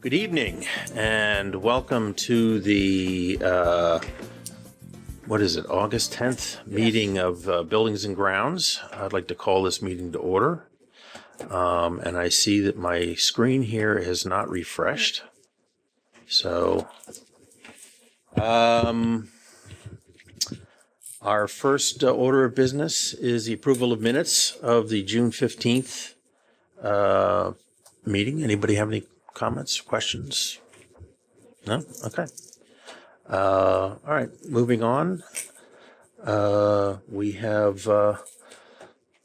Good evening and welcome to the, August 10th meeting of Buildings and Grounds. I'd like to call this meeting to order. And I see that my screen here is not refreshed. So, our first order of business is the approval of minutes of the June 15th meeting. Anybody have any comments, questions? No? Okay. All right, moving on. We have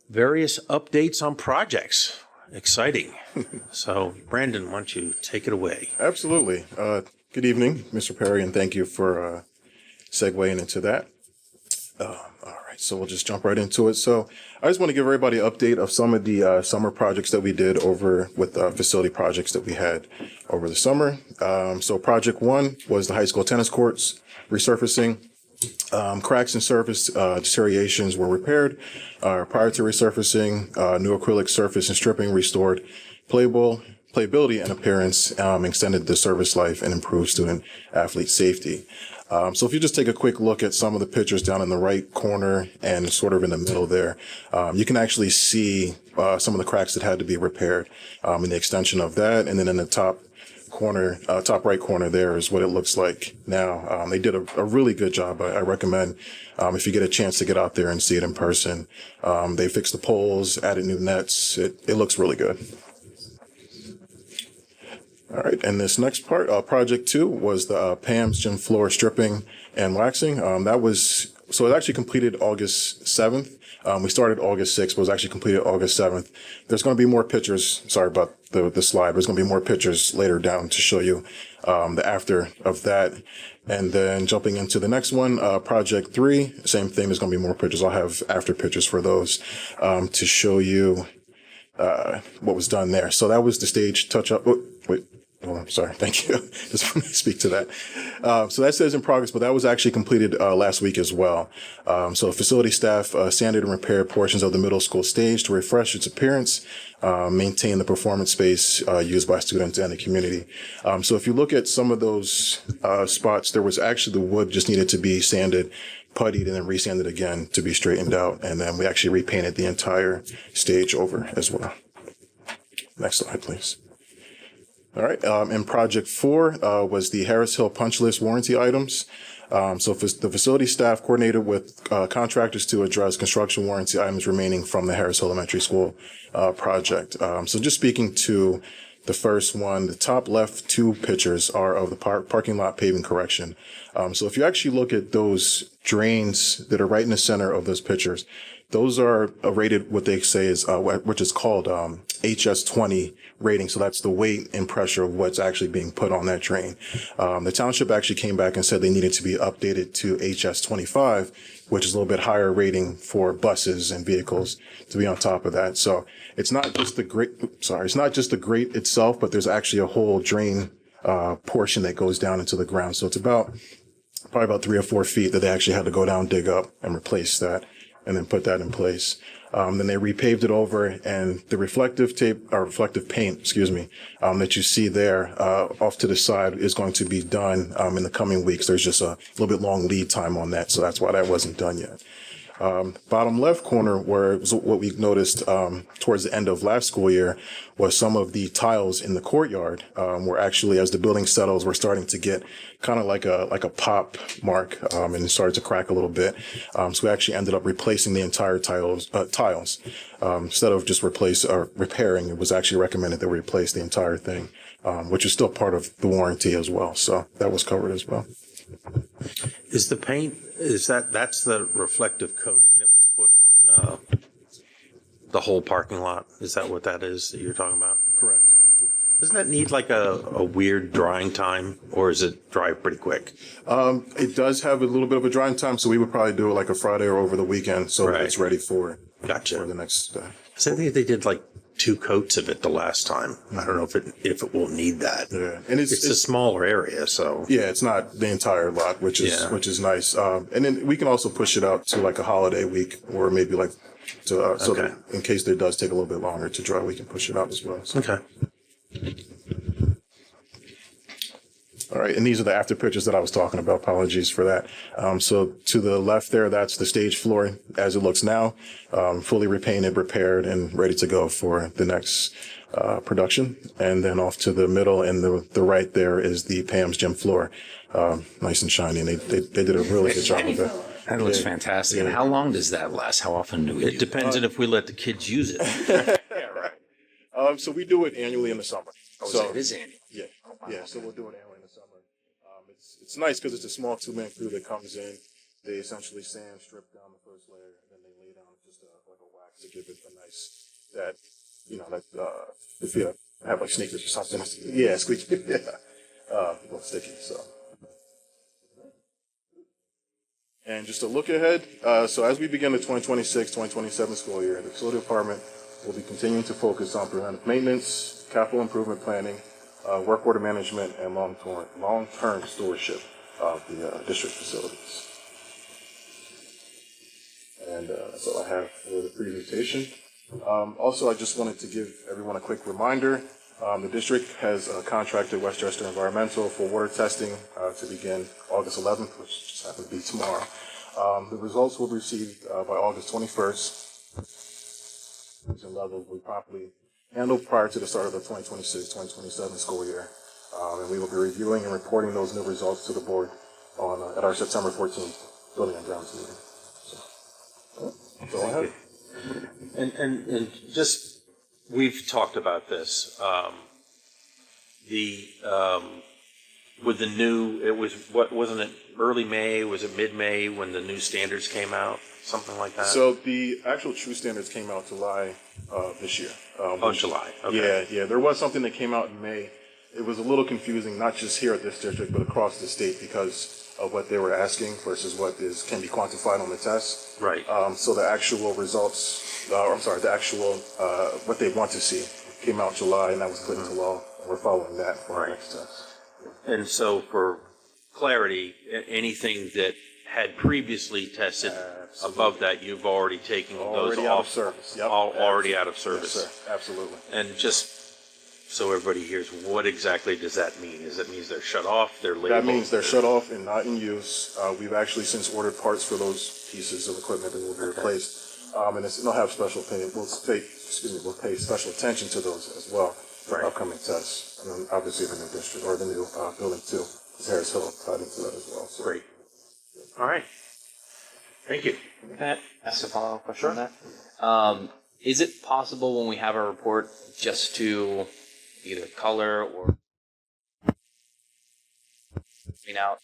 various updates on projects. Exciting. So, Brandon, why don't you take it away? Absolutely. Good evening, Mr. Perry, and thank you for segueing into that. All right, so we'll just jump right into it. So I just want to give everybody an update of some of the summer projects that we did over with facility projects that we had over the summer. So project one was the high school tennis courts resurfacing. Cracks in surface deteriorations were repaired. Prior to resurfacing, new acrylic surface and stripping restored playability and appearance, extended the service life, and improved student athlete safety. So if you just take a quick look at some of the pictures down in the right corner and sort of in the middle there, you can actually see some of the cracks that had to be repaired in the extension of that. And then in the top right corner there is what it looks like now. They did a really good job. I recommend if you get a chance to get out there and see it in person. They fixed the poles, added new nets. It looks really good. All right, and this next part, project two, was the Pam's gym floor stripping and waxing. So it actually completed August 7th. We started August 6th, but it was actually completed August 7th. There's going to be more pictures. Sorry about the slide. There's going to be more pictures later down to show you the after of that. And then jumping into the next one, project three, same thing. There's going to be more pictures. I'll have after pictures for those to show you what was done there. So that was the stage touch-up. Oh, I'm sorry. Thank you. Just want to speak to that. So that says in progress, but that was actually completed last week as well. So facility staff sanded and repaired portions of the middle school stage to refresh its appearance, maintain the performance space used by students and the community. So if you look at some of those spots, there was actually the wood just needed to be sanded, puttied, and then resanded again to be straightened out. And then we actually repainted the entire stage over as well. Next slide, please. All right. And project four was the Harris Hill punch list warranty items. So the facility staff coordinated with contractors to address construction warranty items remaining from the Harris Hill Elementary School project. So just speaking to the first one, the top left two pictures are of the parking lot paving correction. So if you actually look at those drains that are right in the center of those pictures, those are rated what they say is, which is called HS20 rating. So that's the weight and pressure of what's actually being put on that drain. The township actually came back and said they needed to be updated to HS25, which is a little bit higher rating for buses and vehicles to be on top of that. So it's not just the grate itself, but there's actually a whole drain portion that goes down into the ground. So it's probably about 3 or 4 feet that they actually had to go down, dig up, and replace that, and then put that in place. Then they repaved it over, and the reflective paint, that you see there off to the side is going to be done in the coming weeks. There's just a little bit long lead time on that, so that's why that wasn't done yet. Bottom left corner, where what we noticed towards the end of last school year was some of the tiles in the courtyard were actually, as the building settles, we're starting to get kind of like a pop mark, and it started to crack a little bit. So we actually ended up replacing the entire tiles. Instead of just repairing, it was actually recommended that we replace the entire thing, which is still part of the warranty as well. So that was covered as well. Is the paint, that's the reflective coating that was put on the whole parking lot? Is that what that is that you're talking about? Correct. Doesn't that need like a weird drying time, or is it dry pretty quick? It does have a little bit of a drying time, so we would probably do it like a Friday or over the weekend, so it's ready for the next. So I think they did like 2 coats of it the last time. I don't know if it will need that. Yeah, and it's a smaller area, so yeah, it's not the entire lot, which is nice. And then we can also push it out to like a holiday week, or maybe like so that in case it does take a little bit longer to dry, we can push it out as well. So. Okay. All right, and these are the after pictures that I was talking about. Apologies for that. So to the left there, that's the stage floor as it looks now, fully repainted, repaired, and ready to go for the next production. And then off to the middle and the right there is the Pam's gym floor, nice and shiny. And they did a really good job with that. That looks fantastic. And how long does that last? How often do we do It depends on if we let the kids use it. Yeah, right. So we do it annually in the summer. Oh, So it is annual. yeah, yeah. So we'll do it annually in the summer. It's nice because it's a small 2-man crew that comes in. They essentially sand, strip down the first layer, and then they lay down just like a wax to give it a nice if you have like sneakers or something, yeah, squeaky, yeah, a little sticky. So. And just a look ahead, so as we begin the 2026-2027 school year, the facility department will be continuing to focus on preventive maintenance, capital improvement planning, work order management, and long-term stewardship of the district facilities. And that's all I have for the presentation. Also, I just wanted to give everyone a quick reminder. The district has contracted Westchester Environmental for water testing to begin August 11th, which just happens to be tomorrow. The results will be received by August 21st. And levels will be properly handled prior to the start of the 2026-2027 school year. And we will be reviewing and reporting those new results to the board at our September 14th Building and Grounds meeting. So, that's all I have. And just, we've talked about this. With the new, it was, wasn't it early May? Was it mid-May when the new standards came out? Something like that? So the actual true standards came out July this year. July. Okay. Yeah. There was something that came out in May. It was a little confusing, not just here at this district, but across the state because of what they were asking versus what can be quantified on the test. Right. So the actual results, what they want to see came out July, and that was put into law. And we're following that for our next test. And so for clarity, anything that had previously tested above that, you've already taken Already those out off. of service. Yep. Already out of service. Yes, sir. Absolutely. And just so everybody hears, what exactly does that mean? Does that mean they're shut off, they're labeled? That means they're shut off and not in use. We've actually since ordered parts for those pieces of equipment that will be replaced. And they'll have special pay. We'll pay special attention to those as well for upcoming tests. And then obviously the new district or the new building too. Harris Hill tied into that as well. So. Great. All right. Thank you. Can I ask a follow-up question on that? Is it possible when we have a report just to either color or clean out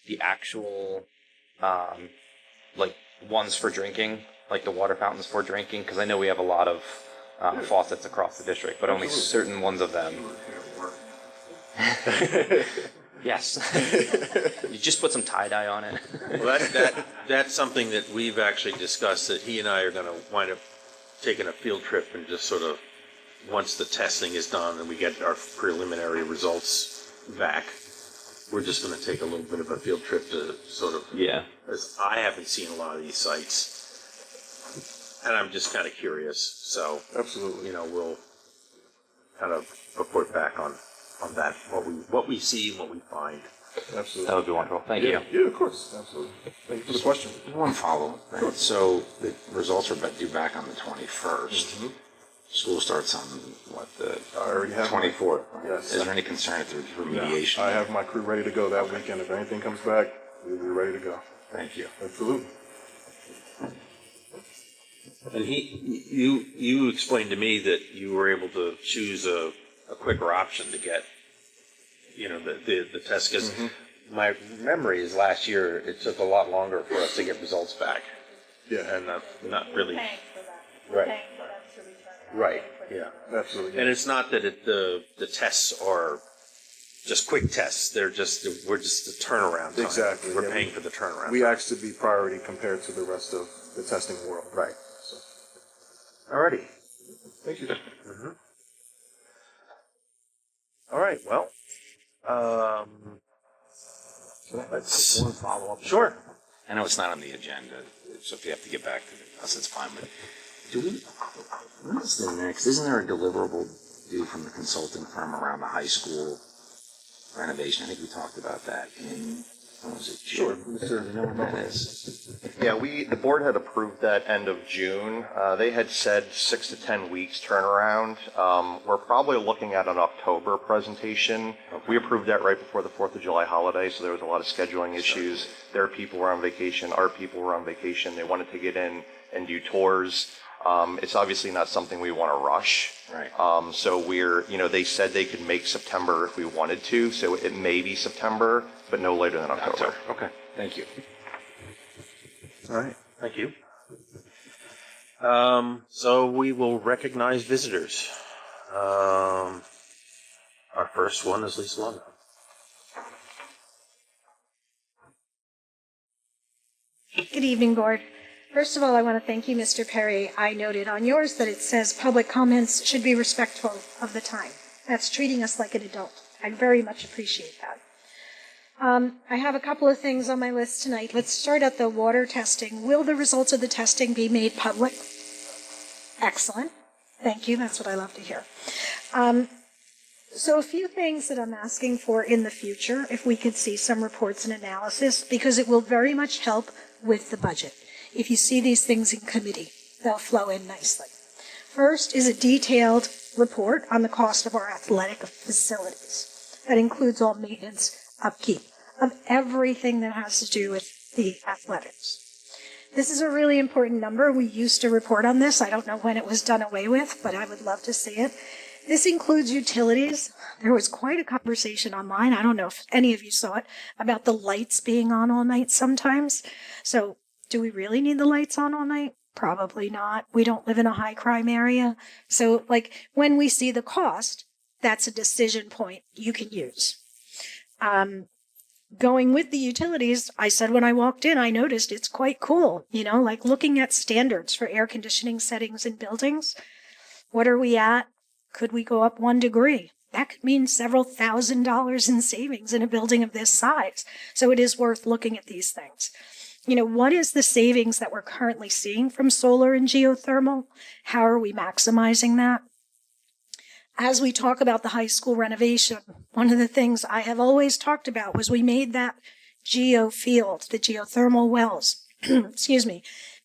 the actual like ones for drinking, like the water fountains for drinking? Because I know we have a lot of faucets across the district, but only certain ones of them. Yes. You just put some tie-dye on it. Well, that's something that we've actually discussed, that he and I are going to wind up taking a field trip and just sort of, once the testing is done and we get our preliminary results back, we're just going to take a little bit of a field trip to sort of, because I haven't seen a lot of these sites, and I'm just kind of curious. So, absolutely, we'll kind of report back on that, what we see and what we find. Absolutely. That would be wonderful. Thank you. Yeah, of course. Absolutely. Thank you for the question. One follow-up. Right? So the results are due back on the 21st. Mm-hmm. School starts on, the I already have 24th? Yes. Is there any concern if there's remediation? I have my crew ready to go that weekend. If anything comes back, we'll be ready to go. Thank you. Absolutely. And you explained to me that you were able to choose a quicker option to get, the test, because my memory is last year it took a lot longer for us to get results back. Yeah. And not really. Paying for that. Right. Paying for them to return it. Right. Yeah. Absolutely. And it's not that the tests are just quick tests. We're just the turnaround time. Exactly. We're paying for the turnaround. We time. ask to be priority compared to the rest of the testing world. Right. So. Alrighty. Thank you. Mm-hmm. All right. Well, let's One follow-up. Sure. I know it's not on the agenda, so if you have to get back to us, it's fine. But when is the next? Isn't there a deliverable due from the consulting firm around the high school renovation. I think we talked about that in, what was it, Sure. June? Do you know when that is? Yeah, the board had approved that end of June. They had said 6 to 10 weeks turnaround. We're probably looking at an October presentation. We approved that right before the 4th of July holiday, so there was a lot of scheduling issues. Their people were on vacation, our people were on vacation. They wanted to get in and do tours. It's obviously not something we want to rush. Right. So they said they could make September if we wanted to, so it may be September, but no later than October. Okay, thank you. All right, thank you. So we will recognize visitors. Our first one is Lisa Longo. Good evening, Board. First of all, I want to thank you, Mr. Perry. I noted on yours that it says public comments should be respectful of the time. That's treating us like an adult. I very much appreciate that. I have a couple of things on my list tonight. Let's start at the water testing. Will the results of the testing be made public? Excellent. Thank you. That's what I love to hear. So a few things that I'm asking for in the future, if we could see some reports and analysis, because it will very much help with the budget. If you see these things in committee, they'll flow in nicely. First is a detailed report on the cost of our athletic facilities. That includes all maintenance, upkeep of everything that has to do with the athletics. This is a really important number. We used to report on this. I don't know when it was done away with, but I would love to see it. This includes utilities. There was quite a conversation online. I don't know if any of you saw it about the lights being on all night sometimes. So do we really need the lights on all night? Probably not. We don't live in a high crime area. So when we see the cost, that's a decision point you can use. Going with the utilities, I said when I walked in, I noticed it's quite cool, looking at standards for air conditioning settings in buildings. What are we at? Could we go up 1 degree? That could mean several $1,000s in savings in a building of this size. So it is worth looking at these things. What is the savings that we're currently seeing from solar and geothermal? How are we maximizing that? As we talk about the high school renovation, one of the things I have always talked about was we made that geo field, the geothermal wells, excuse me,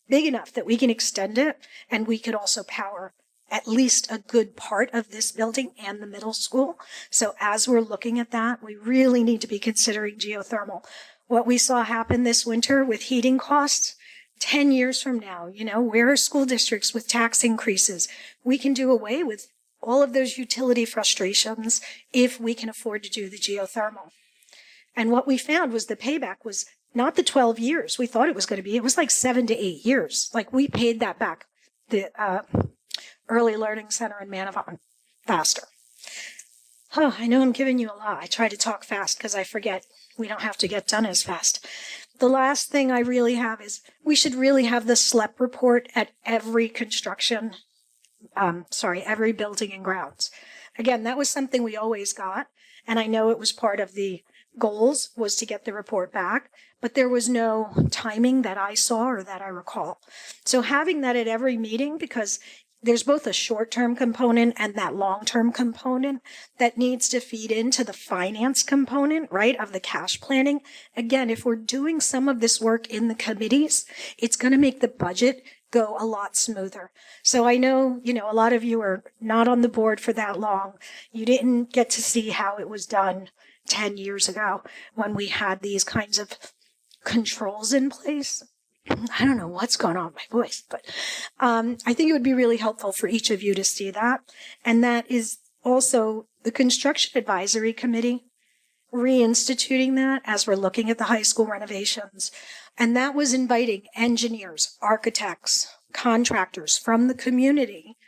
big enough that we can extend it and we could also power at least a good part of this building and the middle school. So as we're looking at that, we really need to be considering geothermal. What we saw happen this winter with heating costs, 10 years from now, where are school districts with tax increases? We can do away with all of those utility frustrations if we can afford to do the geothermal. And what we found was the payback was not the 12 years we thought it was going to be. It was like 7 to 8 years. We paid that back, the Early Learning Center in Manavon, faster. Oh, I know I'm giving you a lot. I try to talk fast because I forget we don't have to get done as fast. The last thing I really have is we should really have the SLEP report at every every building and grounds. Again, that was something we always got, and I know it was part of the goals was to get the report back, but there was no timing that I saw or that I recall. So having that at every meeting, because there's both a short-term component and that long-term component that needs to feed into the finance component, right, of the cash planning. Again, if we're doing some of this work in the committees, it's going to make the budget go a lot smoother. So I know, a lot of you are not on the board for that long. You didn't get to see how it was done 10 years ago when we had these kinds of controls in place. I don't know what's going on with my voice, but I think it would be really helpful for each of you to see that. And that is also the Construction Advisory Committee, reinstituting that as we're looking at the high school renovations. And that was inviting engineers, architects, contractors from the community.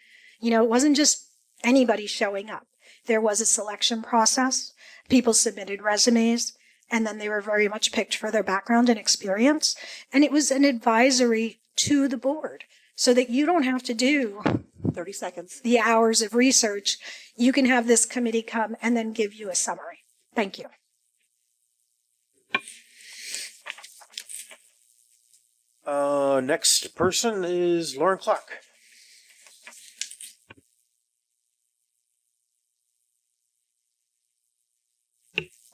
It wasn't just anybody showing up. There was a selection process. People submitted resumes. And then they were very much picked for their background and experience. And it was an advisory to the board so that you don't have to do 30 seconds, the hours of research. You can have this committee come and then give you a summary. Thank you. Next person is Lauren Clark.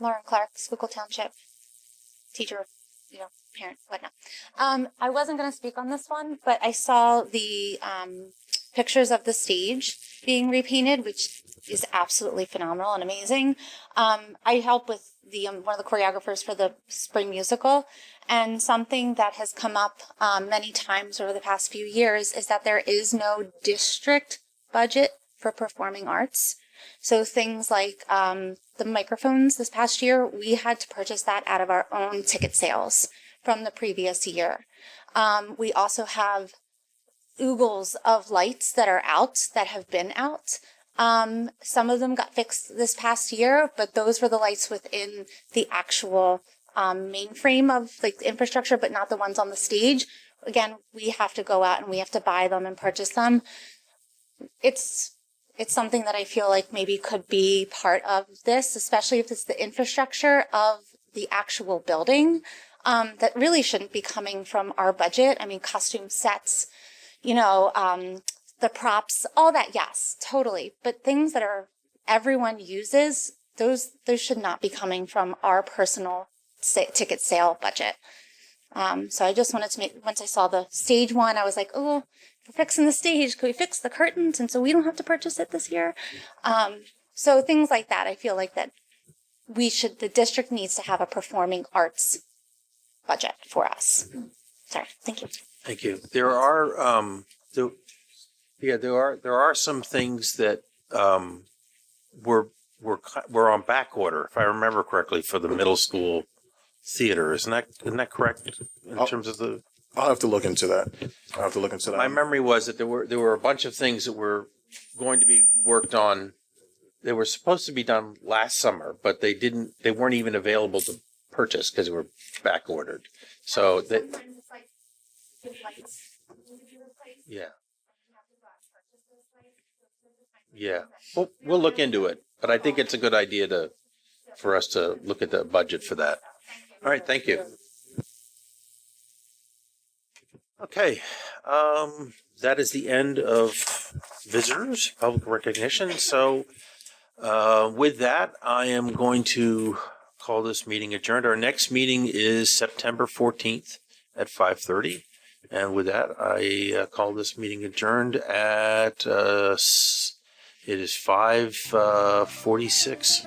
Lauren Clark, Schuylkill Township, teacher, parent, whatnot. I wasn't going to speak on this one, but I saw the pictures of the stage being repainted, which is absolutely phenomenal and amazing. I help with the one of the choreographers for the spring musical, and something that has come up many times over the past few years is that there is no district budget for performing arts. So things like the microphones this past year, we had to purchase that out of our own ticket sales from the previous year. We also have oogles of lights that are out, that have been out. Some of them got fixed this past year, but those were the lights within the actual mainframe of like the infrastructure, but not the ones on the stage. Again, we have to go out and we have to buy them and purchase them. It's something that I feel like maybe could be part of this, especially if it's the infrastructure of the actual building. That really shouldn't be coming from our budget. I mean, costume sets, the props, all that, yes, totally. But things that everyone uses, those should not be coming from our personal ticket sale budget. So I just wanted to once I saw the stage one, I was like, oh, if we're fixing the stage, could we fix the curtains? And so we don't have to purchase it this year. So things like that, I feel like that the district needs to have a performing arts budget for us. Sorry, thank you. Thank you. There are there are some things that were on back order, if I remember correctly, for the middle school theater. Isn't that correct in terms of the? I'll have to look into that. My memory was that there were a bunch of things that were going to be worked on. They were supposed to be done last summer, but they weren't even available to purchase because they were back ordered. So that. Yeah. Yeah. We'll look into it, but I think it's a good idea for us to look at the budget for that. All right. Thank you. Okay. That is the end of visitors, public recognition. So with that, I am going to call this meeting adjourned. Our next meeting is September 14th at 5:30. And with that, I call this meeting adjourned at, it is 5:46.